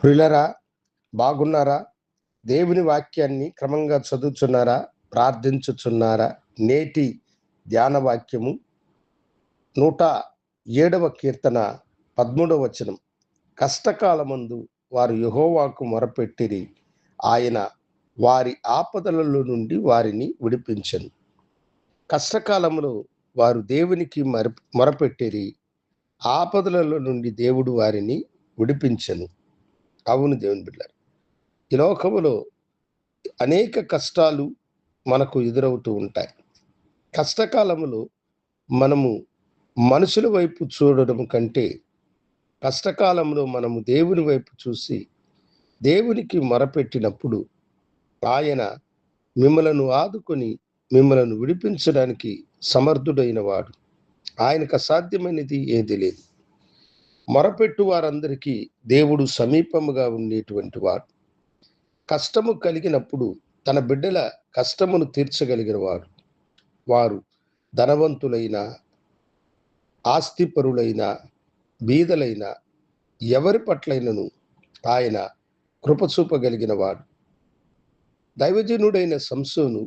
ప్రియులరా, బాగున్నారా? దేవుని వాక్యాన్ని క్రమంగా చదువుచున్నారా? ప్రార్థించుచున్నారా? నేటి ధ్యాన వాక్యము 107వ కీర్తన 13వ వచనం. కష్టకాలమందు వారు యెహోవాకు మొరపెట్టిరి, ఆయన వారి ఆపదలలో నుండి వారిని విడిపించెను. కష్టకాలంలో వారు దేవునికి మొరపెట్టిరి, ఆపదలలో నుండి దేవుడు వారిని విడిపించెను. అవును దేవుని బిడ్డలారా, ఈ లోకములో అనేక కష్టాలు మనకు ఎదురవుతూ ఉంటాయి. కష్టకాలములో మనము మనుషుల వైపు చూడడం కంటే కష్టకాలంలో మనము దేవుని వైపు చూసి దేవునికి మొరపెట్టినప్పుడు ఆయన మిమ్మలను ఆదుకొని మిమ్మలను విడిపించడానికి సమర్థుడైన వాడు. ఆయనకు అసాధ్యమైనది ఏది లేదు. మొరపెట్టు వారందరికీ దేవుడు సమీపముగా ఉండేటువంటి వాడు. కష్టము కలిగినప్పుడు తన బిడ్డల కష్టమును తీర్చగలిగిన వాడు. వారు ధనవంతులైన, ఆస్తిపరులైన, బీదలైన ఎవరి పట్లైనను ఆయన కృప చూపగలిగిన వాడు. దైవజనుడైన సంసోను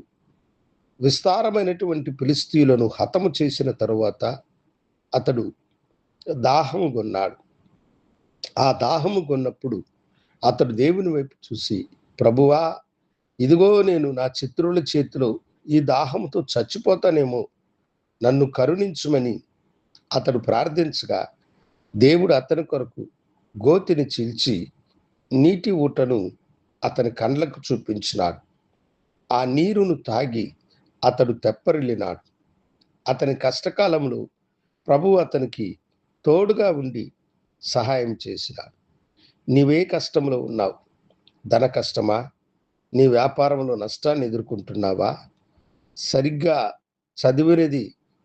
విస్తారమైనటువంటి ఫిలిష్తీయులను హతము చేసిన తరువాత అతడు దాహము కొన్నాడు. ఆ దాహము కొన్నప్పుడు అతడు దేవుని వైపు చూసి, ప్రభువా, ఇదిగో నేను నా శత్రువుల చేతిలో ఈ దాహంతో చచ్చిపోతానేమో, నన్ను కరుణించుమని అతడు ప్రార్థించగా దేవుడు అతని కొరకు గోతిని చీల్చి నీటి ఊటను అతని కండ్లకు చూపించినాడు. ఆ నీరును తాగి అతడు తెప్పరిల్లినాడు. అతని కష్టకాలంలో ప్రభువు అతనికి తోడుగా ఉండి సహాయం చేసినాడు. నీవే కష్టంలో ఉన్నావు? ధన కష్టమా? నీ వ్యాపారంలో నష్టాన్ని ఎదుర్కొంటున్నావా? సరిగ్గా చదివినది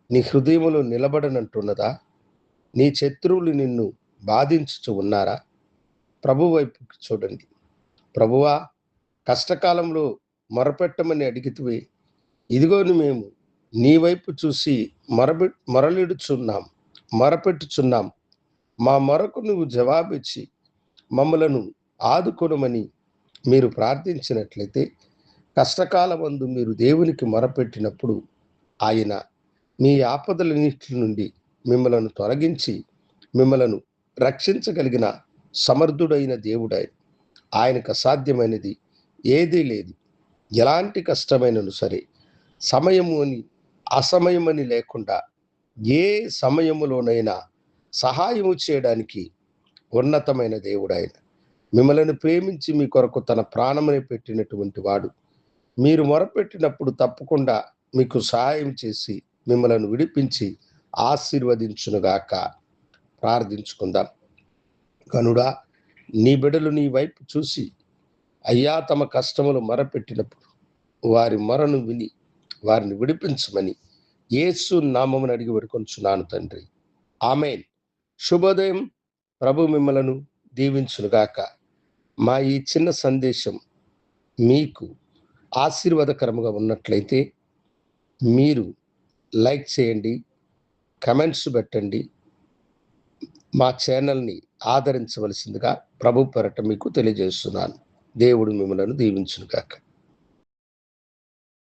నీ హృదయంలో నిలబడనంటున్నదా? నీ శత్రువులు నిన్ను బాధించుచు ఉన్నారా? ప్రభు వైపుకి చూడండి. ప్రభువా, కష్టకాలంలో మొరపెట్టమని అడిగితివి, ఇదిగోని మేము నీ వైపు చూసి మొరపెట్టుచున్నాం. మా మొరకు నువ్వు జవాబిచ్చి మమ్మలను ఆదుకొనమని మీరు ప్రార్థించినట్లయితే, కష్టకాలమందు మీరు దేవునికి మొరపెట్టినప్పుడు ఆయన మీ ఆపదలన్నిటి నుండి మిమ్మలను తొలగించి మిమ్మలను రక్షించగలిగిన సమర్థుడైన దేవుడాయన. ఆయనకు అసాధ్యమైనది ఏదీ లేదు. ఎలాంటి కష్టమైనను సరే, సమయము అని అసమయమని లేకుండా ఏ సమయములోనైనా సహాయము చేయడానికి ఉన్నతమైన దేవుడాయన. మిమ్మల్ని ప్రేమించి మీ కొరకు తన ప్రాణముని పెట్టినటువంటి వాడు. మీరు మొరపెట్టినప్పుడు తప్పకుండా మీకు సహాయం చేసి మిమ్మలను విడిపించి ఆశీర్వదించునుగాక. ప్రార్థించుకుందాం. కనుడా, నీ బిడ్డలు నీ వైపు చూసి అయ్యా తమ కష్టములు మొరపెట్టినప్పుడు వారి మొరను విని వారిని విడిపించమని యేసు నామమున అడిగి వేడుకొనుచున్నాను తండ్రి. ఆమేన్. శుభోదయం. ప్రభు మిమ్మలను దీవించునుగాక. మా ఈ చిన్న సందేశం మీకు ఆశీర్వాదకరముగా ఉన్నట్లయితే మీరు లైక్ చేయండి, కమెంట్స్ పెట్టండి. మా ఛానల్ని ఆదరించవలసిందిగా ప్రభు పేరట మీకు తెలియజేస్తున్నాను. దేవుడు మిమ్మలను దీవించునుగాక.